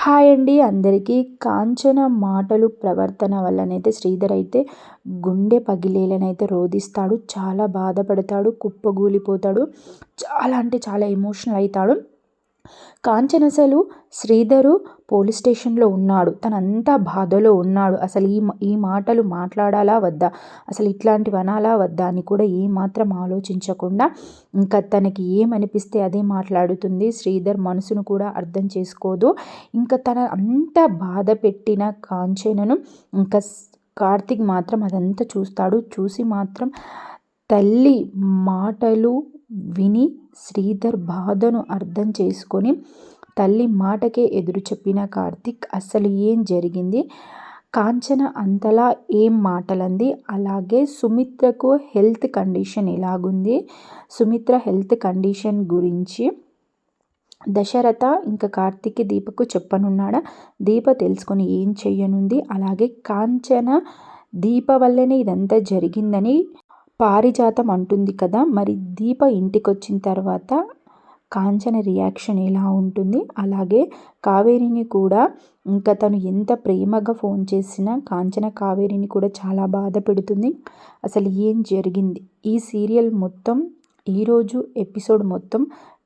Hi అండి అందరికీ. కాంచన మాటలు ప్రవర్తన వల్లనైతే శ్రీధర్ అయితే గుండె పగిలేలనైతే రోదిస్తాడు. చాలా బాధపడతాడు, కుప్పగూలిపోతాడు. చాలా అంటే చాలా ఎమోషనల్ అవుతాడు. కాంచన అసలు శ్రీధరు పోలీస్ స్టేషన్లో ఉన్నాడు, తనంతా బాధలో ఉన్నాడు. అసలు ఈ మాటలు మాట్లాడాలా వద్దా, అసలు ఇట్లాంటివి అనాలా వద్దా అని కూడా ఏమాత్రం ఆలోచించకుండా ఇంకా తనకి ఏమనిపిస్తే అదే మాట్లాడుతుంది. శ్రీధర్ మనసును కూడా అర్థం చేసుకోదు. ఇంకా తన అంత బాధ పెట్టిన కాంచనను ఇంకా కార్తీక్ మాత్రం అదంతా చూస్తాడు. చూసి మాత్రం తల్లి మాటలు విని శ్రీధర్ బాధను అర్థం చేసుకొని తల్లి మాటకే ఎదురు చెప్పిన కార్తీక్ అసలు ఏం జరిగింది, కాంచన అంతలా ఏం మాటలంది, అలాగే సుమిత్రకు హెల్త్ కండిషన్ ఎలాగుంది, సుమిత్ర హెల్త్ కండిషన్ గురించి దశరథ ఇంకా కార్తీక్ దీపకు చెప్పనున్నాడా, దీప తెలుసుకొని ఏం చెయ్యనుంది, అలాగే కాంచన దీప వల్లనే ఇదంతా జరిగిందని పారిజాతం అంటుంది కదా, మరి దీప ఇంటికి వచ్చిన తర్వాత కాంచన రియాక్షన్ ఎలా ఉంటుంది, అలాగే కావేరిని కూడా ఇంకా తను ఎంత ప్రేమగా ఫోన్ చేసినా కాంచన కావేరిని కూడా చాలా బాధ పెడుతుంది. అసలు ఏం జరిగింది, ఈ సీరియల్ మొత్తం ఈరోజు ఎపిసోడ్ మొత్తం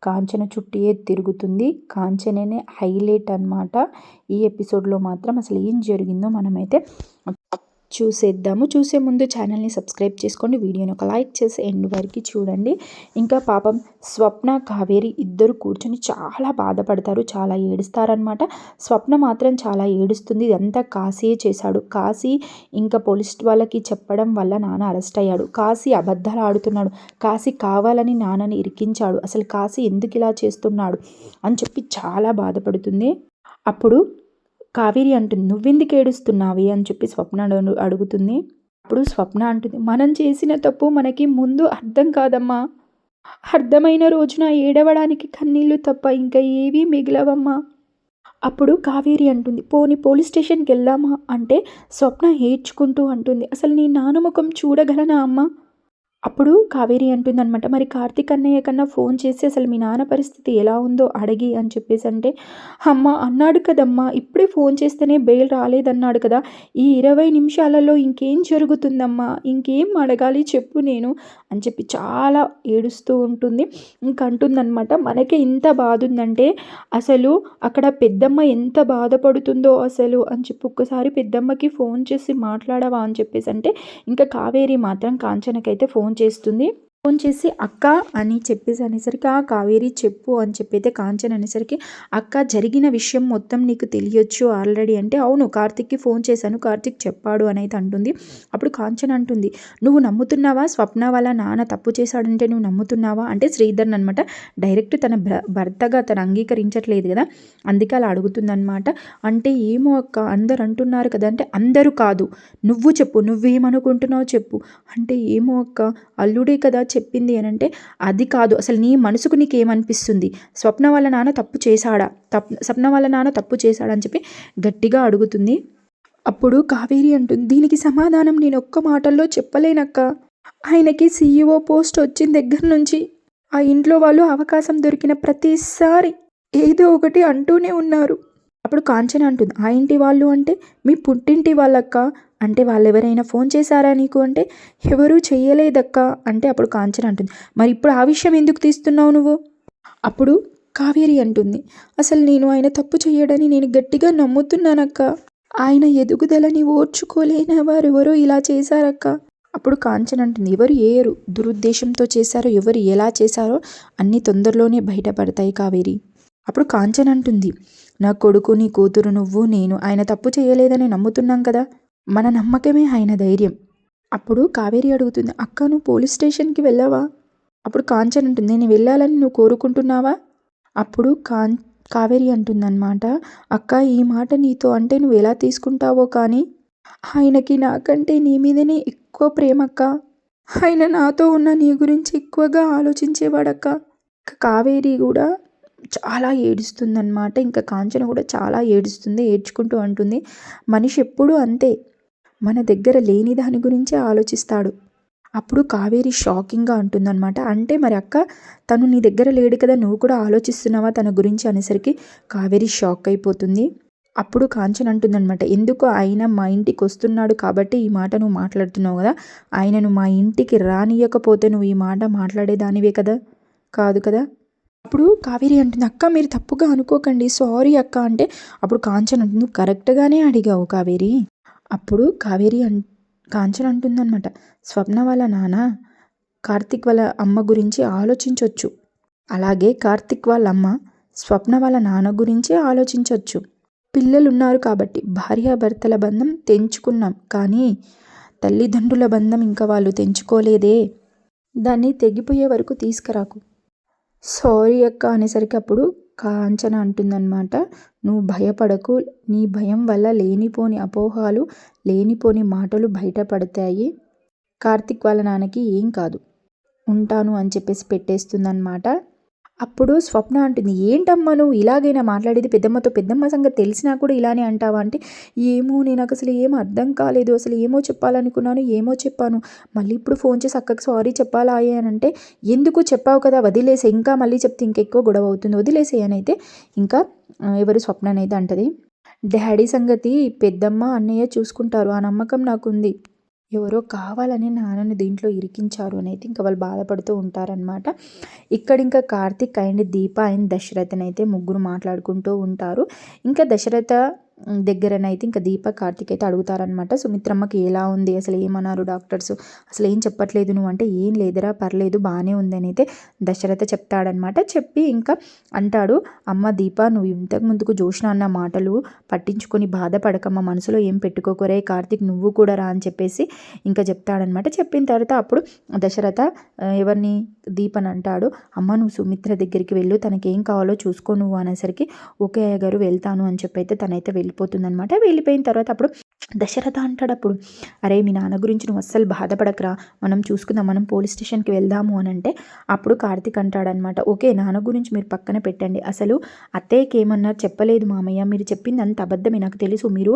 కాంచన చుట్టూ తిరుగుతుంది. కాంచననే హైలైట్ అన్నమాట. ఈ ఎపిసోడ్లో మాత్రం అసలు ఏం జరిగిందో మనమైతే చూసేద్దాము. చూసే ముందు ఛానల్ని సబ్స్క్రైబ్ చేసుకోండి, వీడియోని ఒక లైక్ చేసి ఎండ్ వరకు చూడండి. ఇంకా పాపం స్వప్న కావేరి ఇద్దరు కూర్చొని చాలా బాధపడతారు, చాలా ఏడుస్తారనమాట. స్వప్న మాత్రం చాలా ఏడుస్తుంది. ఇదంతా కాశీయే చేశాడు. కాశీ ఇంకా పోలీస్ వాళ్ళకి చెప్పడం వల్ల నాన్న అరెస్ట్ అయ్యాడు. కాశీ అబద్ధాలు ఆడుతున్నాడు, కాశీ కావాలని నాన్నని ఇరికించాడు, అసలు కాశీ ఎందుకు ఇలా చేస్తున్నాడు అని చెప్పి చాలా బాధపడుతుంది. అప్పుడు కావేరి అంటుంది, నువ్వెందుకు ఏడుస్తున్నావి అని చెప్పి స్వప్న అడుగుతుంది. అప్పుడు స్వప్న అంటుంది, మనం చేసిన తప్పు మనకి ముందు అర్థం కాదమ్మా, అర్థమైన రోజున ఏడవడానికి కన్నీళ్ళు తప్ప ఇంకా ఏవీ మిగిలవమ్మా. అప్పుడు కావేరి అంటుంది, పోలీస్ స్టేషన్కి వెళ్దామా అంటే స్వప్న ఏడ్చుకుంటూ అంటుంది, అసలు నీ నాన్న ముఖం చూడగలనా అమ్మా. అప్పుడు కావేరి అంటుందన్నమాట, మరి కార్తీక్ అన్నయ్య కన్నా ఫోన్ చేసి అసలు మీ నాన్న పరిస్థితి ఎలా ఉందో అడిగి అని చెప్పేసి అంటే, అమ్మ అన్నాడు కదమ్మా, ఇప్పుడే ఫోన్ చేస్తేనే బెయిల్ రాలేదన్నాడు కదా, ఈ 20 నిమిషాలలో ఇంకేం జరుగుతుందమ్మా, ఇంకేం అడగాలి చెప్పు నేను అని చెప్పి చాలా ఏడుస్తూ ఉంటుంది. ఇంక అంటుందన్నమాట, మనకే ఇంత బాధ ఉందంటే అసలు అక్కడ పెద్దమ్మ ఎంత బాధపడుతుందో అసలు అని చెప్పి ఒక్కసారి పెద్దమ్మకి ఫోన్ చేసి మాట్లాడవా అని చెప్పేసి అంటే, ఇంకా కావేరి మాత్రం కాంచనకైతే ఫోన్ చేస్తుంది. ఫోన్ చేసి అక్క అని చెప్పేసి అనేసరికి ఆ కావేరి చెప్పు అని చెప్పైతే కాంచన అనేసరికి, అక్క జరిగిన విషయం మొత్తం నీకు తెలియచ్చు ఆల్రెడీ అంటే, అవును కార్తీక్కి ఫోన్ చేశాను, కార్తీక్ చెప్పాడు అని అయితే అంటుంది. అప్పుడు కాంచన అంటుంది, నువ్వు నమ్ముతున్నావా స్వప్న వాళ్ళ నాన్న తప్పు చేశాడంటే నువ్వు నమ్ముతున్నావా అంటే, శ్రీధర్ని అనమాట డైరెక్ట్ తన భర్తగా తను అంగీకరించట్లేదు కదా, అందుకే అలా అడుగుతుందన్నమాట. అంటే ఏమో అక్క అందరు అంటున్నారు కదా అంటే, అందరూ కాదు నువ్వు చెప్పు, నువ్వేమనుకుంటున్నావు చెప్పు అంటే, ఏమో అక్క అల్లుడే కదా చెప్పింది అని అంటే, అది కాదు అసలు నీ మనసుకు నీకేమనిపిస్తుంది, స్వప్న వాళ్ళ నాన్న తప్పు చేశాడా, స్వప్న వాళ్ళ నాన్న తప్పు చేశాడా అని చెప్పి గట్టిగా అడుగుతుంది. అప్పుడు కావేరి అంటుంది, దీనికి సమాధానం నేను ఒక్క మాటల్లో చెప్పలేనక్క, ఆయనకి CEO పోస్ట్ వచ్చిన దగ్గర నుంచి ఆ ఇంట్లో వాళ్ళు అవకాశం దొరికిన ప్రతిసారి ఏదో ఒకటి అంటూనే ఉన్నారు. అప్పుడు కాంచన అంటుంది, ఆ ఇంటి వాళ్ళు అంటే మీ పుట్టింటి వాళ్ళక్క అంటే, వాళ్ళు ఎవరైనా ఫోన్ చేశారా నీకు అంటే, ఎవరూ చెయ్యలేదక్క అంటే, అప్పుడు కాంచన అంటుంది, మరి ఇప్పుడు ఆ విషయం ఎందుకు తీస్తున్నావు నువ్వు. అప్పుడు కావేరి అంటుంది, అసలు నేను ఆయన తప్పు చేయడని నేను గట్టిగా నమ్ముతున్నానక్క, ఆయన ఎదుగుదలని ఓర్చుకోలేని వారెవరో ఇలా చేశారక్క. అప్పుడు కాంచన అంటుంది, ఎవరు ఏరు దురుద్దేశంతో చేశారో ఎవరు ఎలా చేశారో అన్నీ తొందరలోనే బయటపడతాయి కావేరి. అప్పుడు కాంచన అంటుంది, నా కొడుకు నీ కూతురు నువ్వు నేను ఆయన తప్పు చేయలేదని నమ్ముతున్నాం కదా, మన నమ్మకమే ఆయన ధైర్యం. అప్పుడు కావేరి అడుగుతుంది, అక్క నువ్వు పోలీస్ స్టేషన్కి వెళ్ళావా. అప్పుడు కాంచన ఉంటుంది, నేను వెళ్ళాలని నువ్వు కోరుకుంటున్నావా. అప్పుడు కావేరి అంటుందన్నమాట, అక్క ఈ మాట నీతో అంటే నువ్వు ఎలా తీసుకుంటావో కానీ ఆయనకి నాకంటే నీ మీదనే ఎక్కువ ప్రేమక్క, ఆయన నాతో ఉన్న నీ గురించి ఎక్కువగా ఆలోచించేవాడక్క. కావేరి కూడా చాలా ఏడుస్తుందన్నమాట. ఇంకా కాంచన కూడా చాలా ఏడుస్తుంది, ఏడ్చుకుంటూ అంటుంది, మనిషి ఎప్పుడూ అంతే, మన దగ్గర లేని దాని గురించే ఆలోచిస్తాడు. అప్పుడు కావేరి షాకింగ్గా అంటుందన్నమాట, అంటే మరి అక్క తను నీ దగ్గర లేడు కదా, నువ్వు కూడా ఆలోచిస్తున్నావా తన గురించి అనేసరికి కావేరి షాక్ అయిపోతుంది. అప్పుడు కాంచన అంటుందనమాట, ఎందుకు ఆయన మా ఇంటికి వస్తున్నాడు కాబట్టి ఈ మాట నువ్వు మాట్లాడుతున్నావు కదా, ఆయనను మా ఇంటికి రానియకపోతే నువ్వు ఈ మాట మాట్లాడేదానివే కదా, కాదు కదా. అప్పుడు కావేరి అంటుంది, అక్క మీరు తప్పుగా అనుకోకండి, సారీ అక్క అంటే, అప్పుడు కాంచన అంటుంది, నువ్వు కరెక్ట్గానే అడిగావు కావేరి. అప్పుడు కాంచన అంటుందన్నమాట, స్వప్న వాళ్ళ నాన్న కార్తిక్ వాళ్ళ అమ్మ గురించి ఆలోచించవచ్చు, అలాగే కార్తిక్ వాళ్ళ అమ్మ స్వప్న వాళ్ళ నాన్న గురించి ఆలోచించవచ్చు. పిల్లలున్నారు కాబట్టి భార్యాభర్తల బంధం తెంచుకున్నాం, కానీ తల్లిదండ్రుల బంధం ఇంకా వాళ్ళు తెంచుకోలేదే, దాన్ని తెగిపోయే వరకు తీసుకురాకు. సారీ అక్క అనేసరికి అప్పుడు కాంచన అంటుందన్నమాట, నువ్వు భయపడకు, నీ భయం వల్ల లేనిపోని అపోహలు లేనిపోని మాటలు బయటపడతాయి, కార్తిక్ వాళ్ళ నాన్నకి ఏం కాదు, ఉంటాను అని చెప్పేసి పెట్టేస్తుందన్నమాట. అప్పుడు స్వప్న అంటుంది, ఏంటమ్మా నువ్వు ఇలాగైనా మాట్లాడేది పెద్దమ్మతో, పెద్దమ్మ సంగతి తెలిసినా కూడా ఇలానే అంటావా అంటే, ఏమో నాకు అసలు ఏం అర్థం కాలేదు, అసలు ఏమో చెప్పాలనుకున్నాను ఏమో చెప్పాను, మళ్ళీ ఇప్పుడు ఫోన్ చేసి అక్కకి సారీ చెప్పాలా అని అంటే, ఎందుకు చెప్పావు కదా వదిలేసే, ఇంకా మళ్ళీ చెప్తే ఇంకెక్కువ గొడవ అవుతుంది, వదిలేసే అని అయితే ఇంకా ఎవరు స్వప్ననైతే అంటది, డాడీ సంగతి పెద్దమ్మ అన్నయ్య చూసుకుంటారు, ఆ నమ్మకం నాకుంది, ఎవరో కావాలని నాన్నని దీంట్లో ఇరికించారు అని అయితే ఇంకా వాళ్ళు బాధపడుతూ ఉంటారనమాట. ఇక్కడ ఇంకా కార్తిక్ అండ్ దీప అండ్ దశరథనైతే ముగ్గురు మాట్లాడుకుంటూ ఉంటారు. ఇంకా దశరథ దగ్గరనైతే ఇంకా దీప కార్తిక్ అయితే అడుగుతారనమాట, సుమిత్రమ్మకి ఎలా ఉంది, అసలు ఏమన్నారు డాక్టర్స్, అసలు ఏం చెప్పట్లేదు నువ్వు అంటే, ఏం లేదురా పర్లేదు బాగానే ఉందని అయితే దశరథ చెప్తాడనమాట. చెప్పి ఇంకా అంటాడు, అమ్మ దీప నువ్వు ఇంతకు ముందుకు జోష్న అన్న మాటలు పట్టించుకొని బాధపడకమ్మ, మనసులో ఏం పెట్టుకోకరే, కార్తిక్ నువ్వు కూడా రా అని చెప్పేసి ఇంకా చెప్తాడనమాట. చెప్పిన తర్వాత అప్పుడు దశరథ ఎవరిని దీపని అంటాడు, అమ్మ నువ్వు సుమిత్ర దగ్గరికి వెళ్ళు, తనకేం కావాలో చూసుకో నువ్వు అనేసరికి, ఓకే అయ్య గారు వెళ్తాను అని చెప్పి అయితే తనైతే వెళ్ళిపోతుందనమాట. వెళ్ళిపోయిన తర్వాత అప్పుడు దశరథ అంటాడు, అప్పుడు అరే మీ నాన్న గురించి నువ్వు అస్సలు బాధపడకరా, మనం చూసుకుందాం, మనం పోలీస్ స్టేషన్కి వెళ్దాము అని అంటే, అప్పుడు కార్తిక్ అంటాడనమాట, ఓకే నాన్న గురించి మీరు పక్కన పెట్టండి, అసలు అత్తయ్యకి ఏమన్నారు చెప్పలేదు మామయ్య, మీరు చెప్పింది అంత అబద్ధమే నాకు తెలుసు, మీరు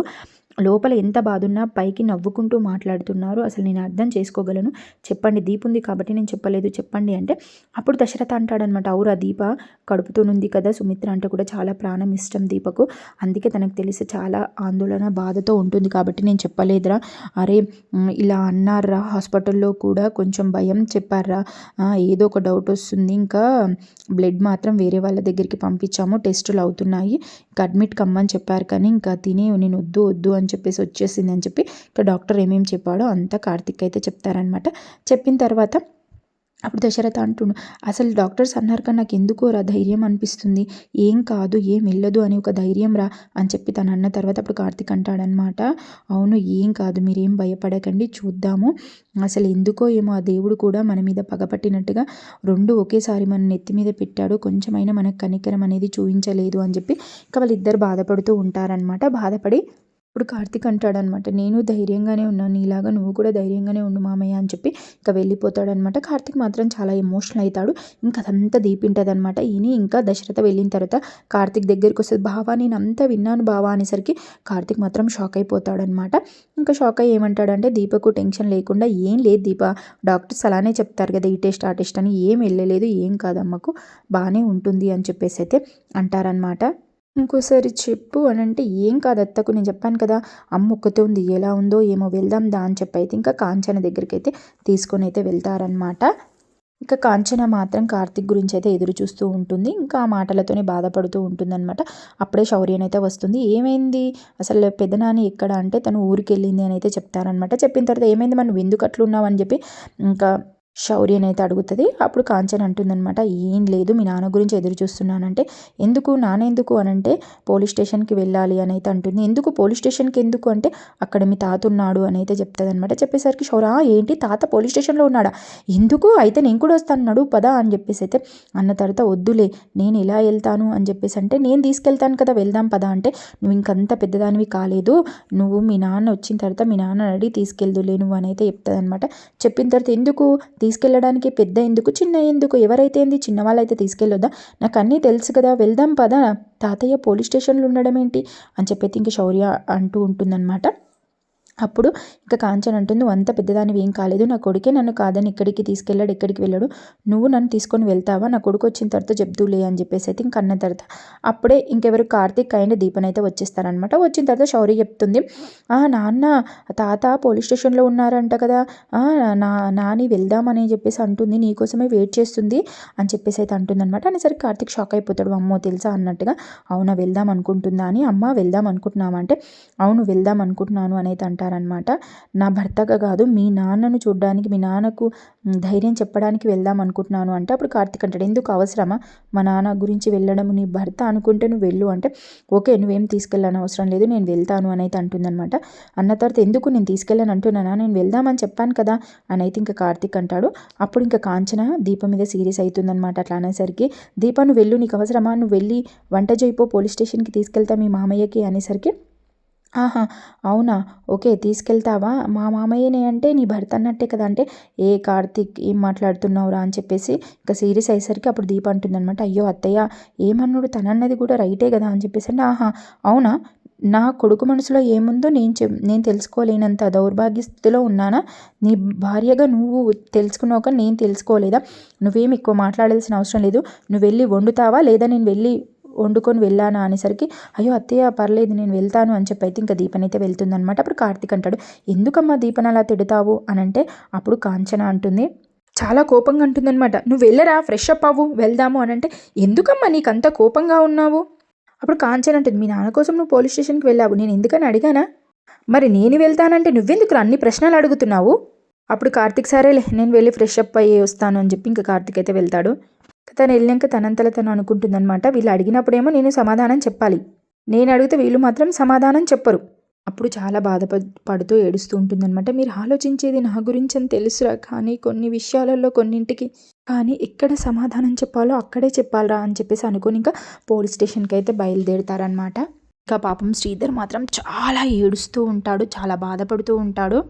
లోపల ఎంత బాధ ఉన్నా పైకి నవ్వుకుంటూ మాట్లాడుతున్నారు, అసలు నేను అర్థం చేసుకోగలను, చెప్పండి దీప ఉంది కాబట్టి నేను చెప్పలేదు చెప్పండి అంటే, అప్పుడు దశరథ అంటాడనమాట, అవురా దీప కడుపుతోనుంది కదా, సుమిత్ర అంటే కూడా చాలా ప్రాణం ఇష్టం దీపకు, అందుకే తనకు తెలిసి చాలా ఆందోళన బాధతో ఉంటుంది కాబట్టి నేను చెప్పలేదురా, అరే ఇలా అన్నారా హాస్పిటల్లో కూడా కొంచెం భయం చెప్పారా, ఏదో ఒక డౌట్ వస్తుంది, ఇంకా బ్లడ్ మాత్రం వేరే వాళ్ళ దగ్గరికి పంపించాము, టెస్టులు అవుతున్నాయి, ఇంకా అడ్మిట్ కమ్మని చెప్పారు, కానీ ఇంకా తిని నేను వద్దు వద్దు అని చెప్పేసి వచ్చేసింది అని చెప్పి ఇంకా డాక్టర్ ఏమేమి చెప్పాడో అంతా కార్తిక్ అయితే చెప్తారనమాట. చెప్పిన తర్వాత అప్పుడు దశరథ అంటుండు, అసలు డాక్టర్స్ అన్నారు కానీ నాకు ఎందుకో రా ధైర్యం అనిపిస్తుంది, ఏం కాదు ఏం వెళ్ళదు అని ఒక ధైర్యం రా అని చెప్పి తను అన్న తర్వాత అప్పుడు కార్తిక్ అంటాడనమాట, అవును ఏం కాదు మీరేం భయపడకండి చూద్దాము, అసలు ఎందుకో ఏమో ఆ దేవుడు కూడా మన మీద పగపట్టినట్టుగా రెండు ఒకేసారి మన నెత్తి మీద పెట్టాడు, కొంచెమైనా మనకు కనికరం అనేది చూపించలేదు అని చెప్పి ఇంకా వాళ్ళిద్దరు బాధపడుతూ ఉంటారనమాట. బాధపడి ఇప్పుడు కార్తిక్ అంటాడనమాట, నేను ధైర్యంగానే ఉన్నాను, నీలాగా నువ్వు కూడా ధైర్యంగానే ఉండు మామయ్య అని చెప్పి ఇంకా వెళ్ళిపోతాడనమాట. కార్తిక్ మాత్రం చాలా ఎమోషనల్ అవుతాడు, ఇంకా అదంతా దీపింటదనమాట. ఈయన ఇంకా దశరథ వెళ్ళిన తర్వాత కార్తిక్ దగ్గరికి వస్తుంది, బావా నేను అంతా విన్నాను బావా అనేసరికి కార్తిక్ మాత్రం షాక్ అయిపోతాడనమాట. ఇంకా షాక్ అయ్యి ఏమంటాడంటే, దీపకు టెన్షన్ లేకుండా, ఏం లేదు దీప డాక్టర్స్ అలానే చెప్తారు కదా ఈ టెస్ట్ ఆ టెస్ట్ అని, ఏం వెళ్ళలేదు ఏం కాదమ్మకు బాగానే ఉంటుంది అని చెప్పేసి అయితే అంటారనమాట. ఇంకోసారి చెప్పు అని అంటే, ఏం కాదు అత్తకు నేను చెప్పాను కదా అమ్మ ఒక్కతే ఉంది ఎలా ఉందో ఏమో వెళ్దాం దా అని చెప్పి అయితే ఇంకా కాంచన దగ్గరికి అయితే తీసుకొని అయితే వెళ్తారనమాట. ఇంకా కాంచన మాత్రం కార్తిక్ గురించి అయితే ఎదురు చూస్తూ ఉంటుంది, ఇంకా ఆ మాటలతోనే బాధపడుతూ ఉంటుందన్నమాట. అప్పుడే శౌర్యన్ అయితే వస్తుంది, ఏమైంది అసలు పెద్దనాని ఎక్కడ అంటే తను ఊరికి వెళ్ళింది అని అయితే చెప్తారనమాట. చెప్పిన తర్వాత ఏమైంది మరి నువ్వు ఎందుకు అట్లున్నావు అని చెప్పి ఇంకా శౌర్యని అయితే అడుగుతుంది. అప్పుడు కాంచన అంటుందన్నమాట, ఏం లేదు మీ నాన్న గురించి ఎదురు చూస్తున్నానంటే, ఎందుకు నాన్న ఎందుకు అనంటే పోలీస్ స్టేషన్కి వెళ్ళాలి అని అయితే అంటుంది. ఎందుకు పోలీస్ స్టేషన్కి ఎందుకు అంటే, అక్కడ మీ తాత ఉన్నాడు అని అయితే చెప్తుంది అనమాట. చెప్పేసరికి శౌర్య ఏంటి తాత పోలీస్ స్టేషన్లో ఉన్నాడా, ఎందుకు అయితే నేను కూడా వస్తాను పదా అని చెప్పేసి అయితే అన్న తర్వాత, వద్దులే నేను ఎలా వెళ్తాను అని చెప్పేసి అంటే, నేను తీసుకెళ్తాను కదా వెళ్దాం పదా అంటే, నువ్వు ఇంకంత పెద్దదానివి కాలేదు, నువ్వు మీ నాన్న వచ్చిన తర్వాత మీ నాన్న అడిగి తీసుకెళ్దులే నువ్వు అని అయితే చెప్తుంది అనమాట. చెప్పిన తర్వాత ఎందుకు తీసుకెళ్ళడానికి పెద్ద ఎందుకు చిన్న ఎందుకు, ఎవరైతే ఏంది చిన్నవాళ్ళైతే తీసుకెళ్ళొద్దా, నాకు అన్నీ తెలుసు కదా వెళ్దాం పదా, తాతయ్య పోలీస్ స్టేషన్లో ఉండడం ఏంటి అని చెప్పి ఇంక శౌర్య అంటూ ఉంటుందన్నమాట. అప్పుడు ఇక కాంచన అంటుంది, "నువ్వు అంత పెద్దదానివి ఏం కాలేదు, నా కొడుకే నన్ను కాదని ఎక్కడికి తీసుకెళ్ళాడు, ఎక్కడికి వెళ్ళాడు, నువ్వు నన్ను తీసుకొని వెళ్తావా, నా కొడుకు వచ్చిన తర్వాత చెప్తూలే" అని చెప్పేసి అయితే ఇంక అన్న తర్వాత అప్పుడే ఇంకెవరు కార్తీక్ అండ్ దీపన్ అయితే వచ్చేస్తారనమాట. వచ్చిన తర్వాత శౌర్య చెప్తుంది, నాన్న తాత పోలీస్ స్టేషన్లో ఉన్నారంట కదా, నాని వెళ్దామని చెప్పేసి అంటుంది, నీకోసమే వెయిట్ చేస్తుంది అని చెప్పేసి అయితే అంటుందన్నమాట. అనేసరికి కార్తీక్ షాక్ అయిపోతాడు, అమ్మో తెలుసా అన్నట్టుగా. అవునా వెళ్దాం అనుకుంటుందా అని, అమ్మ వెళ్దాం అనుకుంటున్నావా అంటే, అవును వెళ్దాం అనుకుంటున్నాను అని అయితే అంటారనమాట. నా భర్తగా కాదు, మీ నాన్నను చూడడానికి, మీ నాన్నకు ధైర్యం చెప్పడానికి వెళ్దాం అనుకుంటున్నాను అంటే, అప్పుడు కార్తీక్ అంటాడు, ఎందుకు అవసరమా మా నాన్న గురించి వెళ్ళడం, నీ భర్త అనుకుంటే నువ్వు వెళ్ళు అంటే, ఓకే నువ్వేం తీసుకెళ్ళని అవసరం లేదు, నేను వెళ్తాను అని అయితే అంటుందన్నమాట. అన్న తర్వాత ఎందుకు నేను తీసుకెళ్ళని అంటున్నానా, నేను వెళ్దామని చెప్పాను కదా అని అయితే ఇంకా కార్తీక్ అంటాడు. అప్పుడు ఇంకా కాంచన దీపం మీద సీరియస్ అవుతుందన్నమాట. అట్లా అనేసరికి, దీప నువ్వు వెళ్ళు, నీకు అవసరమా, నువ్వు వెళ్ళి వంట చేయిపో, పోలీస్ స్టేషన్కి తీసుకెళ్తా మీ మామయ్యకి అనేసరికి, ఆహా అవునా ఓకే తీసుకెళ్తావా, మా మామయ్యనే అంటే నీ భర్త అన్నట్టే కదా అంటే, ఏ కార్తీక్ ఏం మాట్లాడుతున్నావురా అని చెప్పేసి ఇంకా సీరియస్ అయ్యేసరికి అప్పుడు దీప అంటుందన్నమాట, అయ్యో అత్తయ్య ఏమన్నాడు, తనన్నది కూడా రైటే కదా అని చెప్పేసి అంటే, అవునా నా కొడుకు మనసులో ఏముందో నేను తెలుసుకోలేనంత దౌర్భాగ్య స్థితిలో ఉన్నానా, నీ భార్యగా నువ్వు తెలుసుకున్నాక నేను తెలుసుకోలేదా, నువ్వేం ఎక్కువ మాట్లాడాల్సిన అవసరం లేదు, నువ్వు వెళ్ళి వండుతావా లేదా నేను వెళ్ళి వండుకొని వెళ్ళానా అనేసరికి, అయ్యో అత్తయ్య పర్లేదు నేను వెళ్తాను అని చెప్పి అయితే ఇంకా దీపన్ అయితే వెళ్తుందనమాట. అప్పుడు కార్తీక్ అంటాడు, ఎందుకమ్మా దీపన్ అలా తిడతావు అని అంటే, అప్పుడు కాంచన అంటుంది, చాలా కోపంగా అంటుందన్నమాట, నువ్వు వెళ్ళరా ఫ్రెష్ అప్ అవ్వు వెళ్దాము అని అంటే, ఎందుకమ్మా నీకు అంత కోపంగా ఉన్నావు. అప్పుడు కాంచన అంటుంది, మీ నాన్న కోసం నువ్వు పోలీస్ స్టేషన్కి వెళ్ళావు, నేను ఎందుకని అడిగానా, మరి నేను వెళ్తానంటే నువ్వెందుకు అన్ని ప్రశ్నలు అడుగుతున్నావు. అప్పుడు కార్తీక్ సరేలే నేను వెళ్ళి ఫ్రెష్ అప్ అయ్యి వస్తాను అని చెప్పి ఇంకా కార్తీక్ అయితే వెళ్తాడు. తను వెళ్ళాక తనంతలో తను అనుకుంటుందన్నమాట, వీళ్ళు అడిగినప్పుడేమో నేను సమాధానం చెప్పాలి, నేను అడిగితే వీళ్ళు మాత్రం సమాధానం చెప్పరు. అప్పుడు చాలా పడుతూ ఏడుస్తూ ఉంటుందన్నమాట. మీరు ఆలోచించేది నా గురించి అని తెలుసురా, కానీ కొన్ని విషయాలలో కొన్నింటికి కానీ ఎక్కడ సమాధానం చెప్పాలో అక్కడే చెప్పాలరా అని చెప్పేసి అనుకుని ఇంకా పోలీస్ స్టేషన్కి అయితే బయలుదేరుతారనమాట. ఇంకా పాపం శ్రీధర్ మాత్రం చాలా ఏడుస్తూ ఉంటాడు, చాలా బాధపడుతూ ఉంటాడు.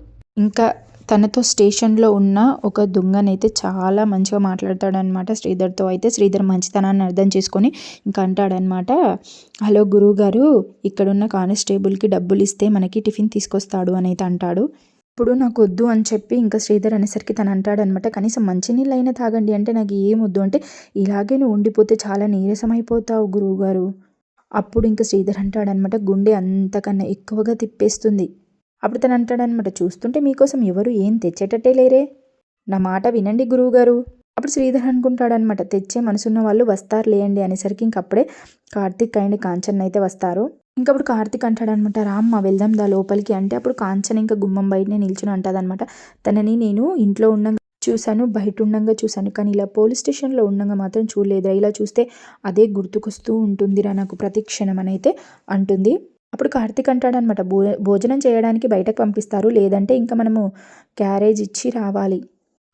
ఇంకా తనతో స్టేషన్లో ఉన్న ఒక దొంగనైతే చాలా మంచిగా మాట్లాడతాడనమాట శ్రీధర్తో. అయితే శ్రీధర్ మంచితనాన్ని అర్థం చేసుకొని ఇంకా అంటాడనమాట, హలో గురువుగారు, ఇక్కడున్న కానిస్టేబుల్కి డబ్బులు ఇస్తే మనకి టిఫిన్ తీసుకొస్తాడు అని అయితే అంటాడు. ఇప్పుడు నాకు వద్దు అని చెప్పి ఇంకా శ్రీధర్ అనేసరికి తను అంటాడనమాట, కనీసం మంచినీళ్ళు అయినా తాగండి అంటే, నాకు ఏం వద్దు అంటే, ఇలాగే నువ్వు ఉండిపోతే చాలా నీరసం అయిపోతావు గురువుగారు. అప్పుడు ఇంకా శ్రీధర్ అంటాడనమాట, గుండె అంతకన్నా ఎక్కువగా తిప్పేస్తుంది. అప్పుడు తను అంటాడనమాట, చూస్తుంటే మీకోసం ఎవరు ఏం తెచ్చేటట్టే లేరే, నా మాట వినండి గురువుగారు. అప్పుడు శ్రీధర్ అనుకుంటాడనమాట, తెచ్చే మనసున్న వాళ్ళు వస్తారు లేండి అనేసరికి ఇంకప్పుడే కార్తీక్ అండ్ కాంచన్ అయితే వస్తారు. ఇంకప్పుడు కార్తీక్ అంటాడనమాట, రామ్మ వెళ్దాం దా లోపలికి అంటే, అప్పుడు కాంచన్ ఇంకా గుమ్మం బయటనే నిల్చుని అంటాదనమాట, తనని నేను ఇంట్లో ఉండగా చూశాను, బయట ఉండంగా చూశాను, కానీ ఇలా పోలీస్ స్టేషన్లో ఉండగా మాత్రం చూడలేదురా, ఇలా చూస్తే అదే గుర్తుకొస్తూ ఉంటుందిరా నాకు ప్రతి క్షణం అని అయితే అంటుంది. అప్పుడు కార్తీక్ అంటాడనమాట, భోజనం చేయడానికి బయటకు పంపిస్తారు, లేదంటే ఇంకా మనము క్యారేజ్ ఇచ్చి రావాలి,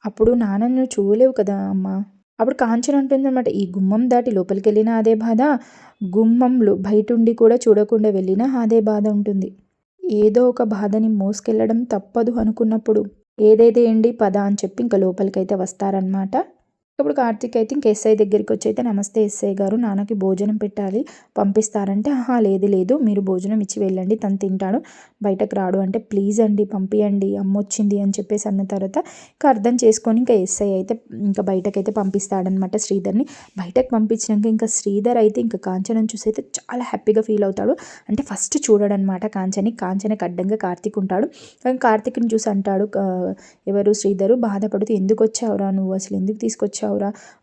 అప్పుడు నాన్నను చూడలేవు కదా అమ్మ. అప్పుడు కాంచన అంటుందన్నమాట, ఈ గుమ్మం దాటి లోపలికి వెళ్ళినా అదే బాధ, గుమ్మంలో బయటుండి కూడా చూడకుండా వెళ్ళినా అదే బాధ ఉంటుంది, ఏదో ఒక బాధని మోసుకెళ్ళడం తప్పదు అనుకున్నప్పుడు ఏదైతే ఏంటి పద అని చెప్పి ఇంకా లోపలికైతే వస్తారనమాట. ఇప్పుడు కార్తీక్ అయితే ఇంక ఎస్ఐ దగ్గరికి వచ్చి అయితే, నమస్తే ఎస్ఐ గారు, నాన్నకి భోజనం పెట్టాలి పంపిస్తారంటే, లేదు మీరు భోజనం ఇచ్చి వెళ్ళండి, తను తింటాడు బయటకు రాడు అంటే, ప్లీజ్ అండి పంపియండి అమ్మొచ్చింది అని చెప్పేసి అన్న తర్వాత ఇంకా అర్థం చేసుకొని ఇంకా ఎస్ఐ అయితే ఇంకా బయటకైతే పంపిస్తాడనమాట శ్రీధర్ని. బయటకు పంపించినాక ఇంకా శ్రీధర్ అయితే ఇంకా కాంచనని చూసి అయితే చాలా హ్యాపీగా ఫీల్ అవుతాడు. అంటే ఫస్ట్ చూడడనమాట కాంచనకి అడ్డంగా కార్తీక్ ఉంటాడు. కానీ కార్తీక్ని చూసి అంటాడు, ఎవరు శ్రీధరు బాధపడుతూ, ఎందుకు వచ్చావురా నువ్వు, అసలు ఎందుకు తీసుకొచ్చావురా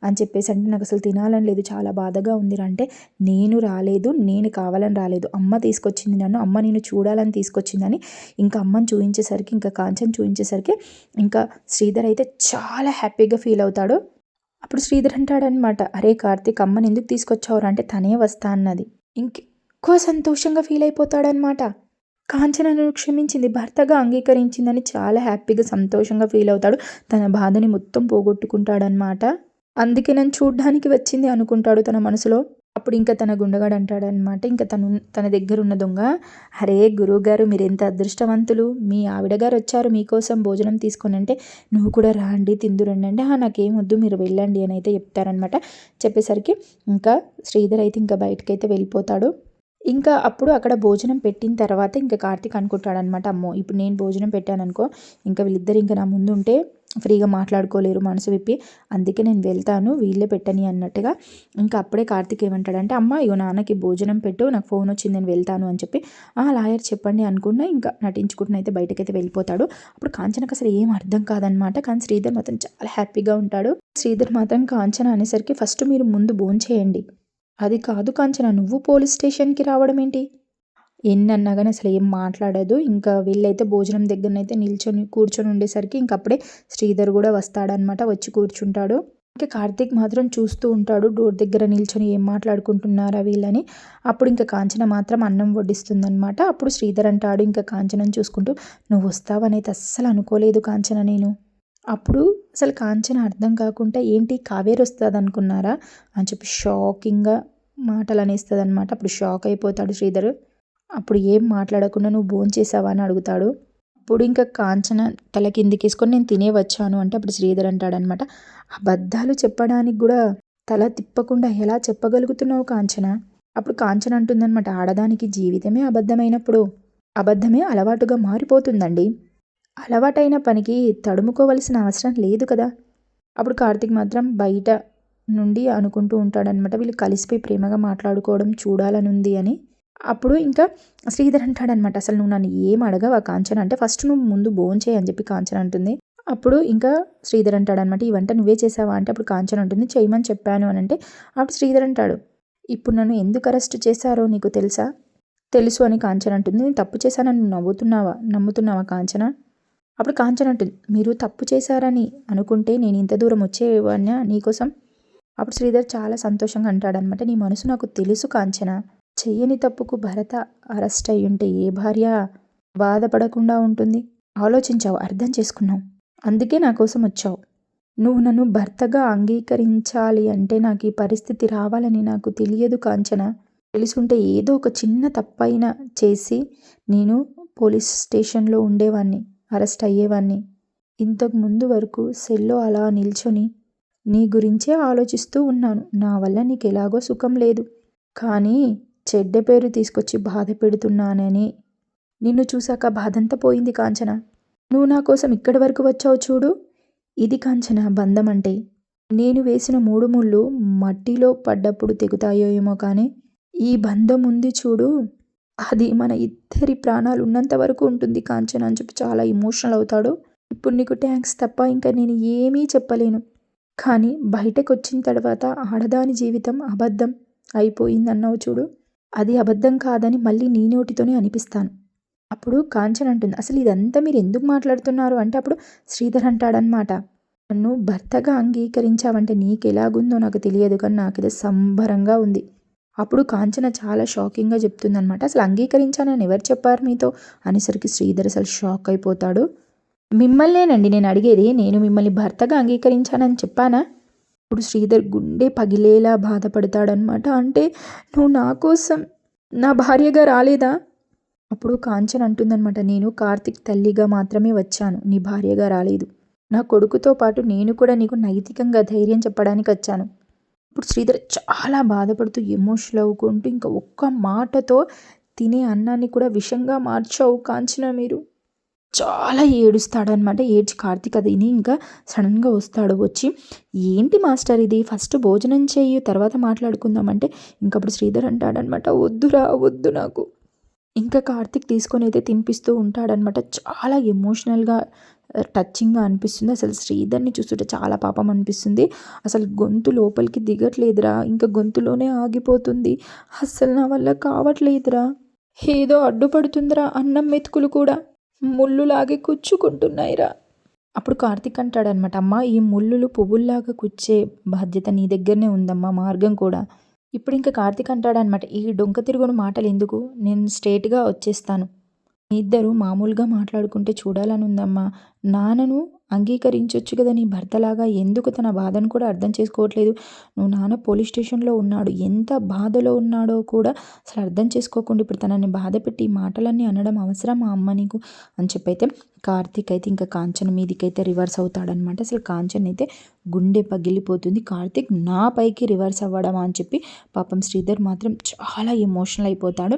అని చెప్పేసి అంటే, నాకు అసలు తినాలని లేదు, చాలా బాధగా ఉందిరా అంటే, నేను రాలేదు, నేను కావాలని రాలేదు, అమ్మ తీసుకొచ్చింది నన్ను, అమ్మ నేను చూడాలని తీసుకొచ్చిందని ఇంకా అమ్మని చూపించేసరికి, ఇంకా కాంచన్ చూపించేసరికి ఇంకా శ్రీధర్ అయితే చాలా హ్యాపీగా ఫీల్ అవుతాడు. అప్పుడు శ్రీధర్ అంటాడనమాట, అరే కార్తీక్ అమ్మని ఎందుకు తీసుకొచ్చావురా అంటే, తనే వస్తా అన్నది. ఇంకెక్కువ సంతోషంగా ఫీల్ అయిపోతాడనమాట. కాంచనను క్షమించింది, భర్తగా అంగీకరించిందని చాలా హ్యాపీగా సంతోషంగా ఫీల్ అవుతాడు. తన బాధని మొత్తం పోగొట్టుకుంటాడనమాట. అందుకే నన్ను చూడ్డానికి వచ్చింది అనుకుంటాడు తన మనసులో. అప్పుడు ఇంకా తన గుండగాడు అంటాడనమాట, ఇంకా తన దగ్గర ఉన్న దొంగ, అరే గురువుగారు మీరు ఎంత అదృష్టవంతులు, మీ ఆవిడగారు వచ్చారు మీకోసం భోజనం తీసుకొని అంటే, నువ్వు కూడా రాండి తిందురండి అంటే, నాకేం వద్దు మీరు వెళ్ళండి అని అయితే చెప్తారనమాట. చెప్పేసరికి ఇంకా శ్రీధర్ అయితే ఇంకా బయటకైతే వెళ్ళిపోతాడు. ఇంకా అప్పుడు అక్కడ భోజనం పెట్టిన తర్వాత ఇంకా కార్తీక్ అనుకుంటాడనమాట, అమ్మో ఇప్పుడు నేను భోజనం పెట్టాననుకో ఇంకా వీళ్ళిద్దరు ఇంకా నా ముందు ఉంటే ఫ్రీగా మాట్లాడుకోలేరు మనసు విప్పి, అందుకే నేను వెళ్తాను వీళ్ళే పెట్టని అన్నట్టుగా. ఇంకా అప్పుడే కార్తీక్ ఏమంటాడంటే, అమ్మ ఇగో నాన్నకి భోజనం పెట్టు, నాకు ఫోన్ వచ్చింది నేను వెళ్తాను అని చెప్పి, లాయర్ చెప్పండి అనుకున్నా ఇంకా నటించుకుంటున్న అయితే బయటకైతే వెళ్ళిపోతాడు. అప్పుడు కాంచనకు అసలు ఏం అర్థం కాదనమాట, కానీ శ్రీధర్ మాత్రం చాలా హ్యాపీగా ఉంటాడు. శ్రీధర్ మాత్రం కాంచన అనేసరికి, ఫస్ట్ మీరు ముందు భోంచేయండి. అది కాదు కాంచన, నువ్వు పోలీస్ స్టేషన్కి రావడం ఏంటి? ఎన్నన్నా కానీ అసలు ఏం మాట్లాడదు. ఇంకా వీళ్ళైతే భోజనం దగ్గరనైతే కూర్చొని ఉండేసరికి ఇంక అప్పుడే శ్రీధర్ కూడా వస్తాడనమాట, వచ్చి కూర్చుంటాడు. ఇంకా కార్తీక్ మాత్రం చూస్తూ ఉంటాడు డోర్ దగ్గర నిల్చొని, ఏం మాట్లాడుకుంటున్నారా వీళ్ళని. అప్పుడు ఇంకా కాంచన మాత్రం అన్నం వడ్డిస్తుందనమాట. అప్పుడు శ్రీధర్ అంటాడు ఇంకా కాంచనని చూసుకుంటూ, నువ్వు వస్తావనైతే అస్సలు అనుకోలేదు కాంచన నేను. అప్పుడు అసలు కాంచన అర్థం కాకుండా, ఏంటి కావేరి వస్తుంది అనుకున్నారా అని చెప్పి షాకింగ్గా మాటలు అనేస్తుంది అనమాట. అప్పుడు షాక్ అయిపోతాడు శ్రీధర్. అప్పుడు ఏం మాట్లాడకుండా నువ్వు భోంచేసావా అని అడుగుతాడు. అప్పుడు ఇంకా కాంచన తల కిందికేసుకొని నేను తినే వచ్చాను అంటే, అప్పుడు శ్రీధర్ అంటాడనమాట, అబద్ధాలు చెప్పడానికి కూడా తల తిప్పకుండా ఎలా చెప్పగలుగుతున్నావు కాంచన? అప్పుడు కాంచన అంటుందన్నమాట, ఆడదానికి జీవితమే అబద్ధమైనప్పుడు అబద్ధమే అలవాటుగా మారిపోతుందండి, అలవాటైన పనికి తడుముకోవలసిన అవసరం లేదు కదా. అప్పుడు కార్తీక్ మాత్రం బయట నుండి అనుకుంటూ ఉంటాడనమాట, వీళ్ళు కలిసిపోయి ప్రేమగా మాట్లాడుకోవడం చూడాలనుంది అని. అప్పుడు ఇంకా శ్రీధర్ అంటాడనమాట, అసలు నువ్వు నన్ను ఏం అడగవా కాంచన అంటే, ఫస్ట్ నువ్వు ముందు భోంచేయి అని చెప్పి కాంచన అంటుంది. అప్పుడు ఇంకా శ్రీధర్ అంటాడనమాట, ఈ వంట నువ్వే చేసావా అంటే, అప్పుడు కాంచన ఉంటుంది చేయమని చెప్పాను అని అంటే, అప్పుడు శ్రీధర్ అంటాడు, ఇప్పుడు నన్ను ఎందుకు అరెస్ట్ చేశారో నీకు తెలుసా? తెలుసు అని కాంచన అంటుంది. నేను తప్పు చేశానని నమ్ముతున్నావా కాంచన? అప్పుడు కాంచన అంటుంది, మీరు తప్పు చేశారని అనుకుంటే నేను ఇంత దూరం వచ్చేవాడినా నీకోసం? అప్పుడు శ్రీధర్ చాలా సంతోషంగా అంటాడనమాట, నీ మనసు నాకు తెలుసు కాంచన, చెయ్యని తప్పుకు భరత అరెస్ట్ అయ్యుంటే ఏ భార్య బాధపడకుండా ఉంటుంది? ఆలోచించావు, అర్థం చేసుకున్నావు, అందుకే నా కోసం వచ్చావు. నువ్వు నన్ను భర్తగా అంగీకరించాలి అంటే నాకు ఈ పరిస్థితి రావాలని నాకు తెలియదు కాంచన. తెలుసుంటే ఏదో ఒక చిన్న తప్పైనా చేసి నేను పోలీస్ స్టేషన్లో ఉండేవాణ్ణి, అరెస్ట్ అయ్యేవాణ్ణి. ఇంతకు ముందు వరకు సెల్లో అలా నిల్చొని నీ గురించే ఆలోచిస్తూ ఉన్నాను, నా వల్ల నీకు ఎలాగో సుఖం లేదు, కానీ చెడ్డ పేరు తీసుకొచ్చి బాధ పెడుతున్నానని నిన్ను చూశాక బాధంతా పోయింది కాంచన. నువ్వు నా కోసం ఇక్కడి వరకు వచ్చావు చూడు, ఇది కాంచన బంధం అంటే. నేను వేసిన 3 ముళ్ళు మట్టిలో పడ్డప్పుడు తెగుతాయో ఏమో కానీ ఈ బంధం ఉంది చూడు, అది మన ఇద్దరి ప్రాణాలు ఉన్నంత వరకు ఉంటుంది కాంచన అని చెప్పి చాలా ఎమోషనల్ అవుతాడు. ఇప్పుడు నీకు థ్యాంక్స్ తప్ప ఇంకా నేను ఏమీ చెప్పలేను, కానీ బయటకు వచ్చిన తర్వాత ఆడదాని జీవితం అబద్ధం అయిపోయిందన్నావు చూడు, అది అబద్ధం కాదని మళ్ళీ నీ నోటితోనే అనిపిస్తాను. అప్పుడు కాంచన అంటుంది, అసలు ఇదంతా మీరు ఎందుకు మాట్లాడుతున్నారు అంటే, అప్పుడు శ్రీధర్ అంటాడనమాట, నన్ను భర్తగా అంగీకరించావంటే నీకు ఎలాగుందో నాకు తెలియదు, కానీ నాకు ఇది సంబరంగా ఉంది. అప్పుడు కాంచన చాలా షాకింగ్గా చెప్తుందనమాట, అసలు అంగీకరించానని ఎవరు చెప్పారు మీతో అనేసరికి శ్రీధర్ అసలు షాక్ అయిపోతాడు. మిమ్మల్నేనండి నేను అడిగేది, నేను మిమ్మల్ని భర్తగా అంగీకరించానని చెప్పానా? ఇప్పుడు శ్రీధర్ గుండె పగిలేలా బాధపడతాడనమాట, అంటే నువ్వు నా కోసం నా భార్యగా రాలేదా? అప్పుడు కాంచన అంటుందన్నమాట, నేను కార్తిక్ తల్లిగా మాత్రమే వచ్చాను, నీ భార్యగా రాలేదు. నా కొడుకుతో పాటు నేను కూడా నీకు నైతికంగా ధైర్యం చెప్పడానికి వచ్చాను. ఇప్పుడు శ్రీధర్ చాలా బాధపడుతూ ఎమోషనల్ అవ్వుకుంటూ, ఇంకా ఒక్క మాటతో తినే అన్నాన్ని కూడా విషంగా మార్చావు కాంచన మీరు, చాలా ఏడుస్తాడనమాట. ఏడ్చి కార్తీక్ అది ఇంకా సడన్గా వస్తాడు. వచ్చి, ఏంటి మాస్టర్ ఇది, ఫస్ట్ భోజనం చెయ్యి తర్వాత మాట్లాడుకుందామంటే, ఇంకప్పుడు శ్రీధర్ అంటాడనమాట, వద్దురా వద్దు నాకు. ఇంకా కార్తీక్ తీసుకొని అయితే తినిపిస్తూ ఉంటాడనమాట. చాలా ఎమోషనల్గా టచింగ్గా అనిపిస్తుంది. అసలు శ్రీధర్ని చూస్తుంటే చాలా పాపం అనిపిస్తుంది. అసలు గొంతు లోపలికి దిగట్లేదురా, ఇంకా గొంతులోనే ఆగిపోతుంది. అస్సలు నా వల్ల కావట్లేదురా, ఏదో అడ్డుపడుతుందిరా, అన్నం మెతుకులు కూడా ముళ్ళులాగే కుచ్చుకుంటున్నాయిరా. అప్పుడు కార్తీక్ అంటాడనమాట, అమ్మ ఈ ముళ్ళులు పువ్వుల్లాగా కుచ్చే బాధ్యత నీ దగ్గరనే ఉందమ్మా, మార్గం కూడా. ఇప్పుడు ఇంకా కార్తీక్ అంటాడనమాట, ఈ డొంక తిరుగుడు మాటలు ఎందుకు, నేను స్ట్రేట్గా వచ్చేస్తాను, మీ ఇద్దరు మామూలుగా మాట్లాడుకుంటే చూడాలని ఉందమ్మా, నాన్నను అంగీకరించొచ్చు కదా నీ భర్తలాగా. ఎందుకు తన బాధను కూడా అర్థం చేసుకోవట్లేదు. నువ్వు నాన్న పోలీస్ స్టేషన్‌లో ఉన్నాడు. ఎంత బాధలో ఉన్నాడో కూడా అసలు అర్థం చేసుకోకుండా ఇప్పుడు తనని బాధపెట్టి ఈ మాటలన్నీ అనడం అవసరమా అమ్మ నీకు అని చెప్పైతే కార్తీక్ అయితే ఇంకా కాంచన మీదికైతే రివర్స్ అవుతాడనమాట. అసలు కాంచన అయితే గుండె పగిలిపోతుంది. కార్తీక్ నా పైకి రివర్స్ అవ్వడమా అని చెప్పి పాపం శ్రీధర్ మాత్రం చాలా ఎమోషనల్ అయిపోతాడు.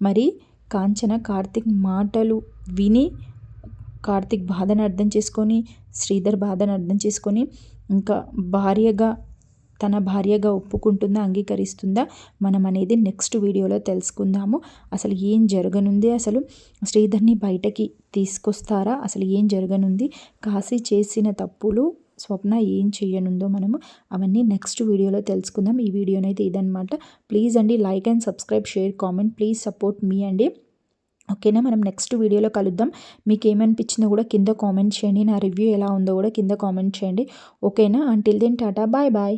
మరి కాంచన కార్తీక్ మాటలు విని కార్తీక్ బాధను అర్థం చేసుకొని శ్రీధర్ బాధను అర్థం చేసుకొని ఇంకా తన భార్యగా ఒప్పుకుంటుందా, అంగీకరిస్తుందా మనం అనేది నెక్స్ట్ వీడియోలో తెలుసుకుందాము. అసలు ఏం జరగనుంది, అసలు శ్రీధర్ని బయటకి తీసుకొస్తారా, అసలు ఏం జరగనుంది, కాశీ చేసిన తప్పులు స్వప్న ఏం చేయనుందో మనము అవన్నీ నెక్స్ట్ వీడియోలో తెలుసుకుందాం. ఈ వీడియోనైతే ఇదనమాట. ప్లీజ్ అండి like and subscribe, share, comment, please support మీ అండి. ఓకేనా, మనం నెక్స్ట్ వీడియోలో కలుద్దాం. మీకు ఏమనిపించిందో కూడా కింద కామెంట్ చేయండి. నా రివ్యూ ఎలా ఉందో కూడా కింద కామెంట్ చేయండి. ఓకేనా, until then tata, bye bye.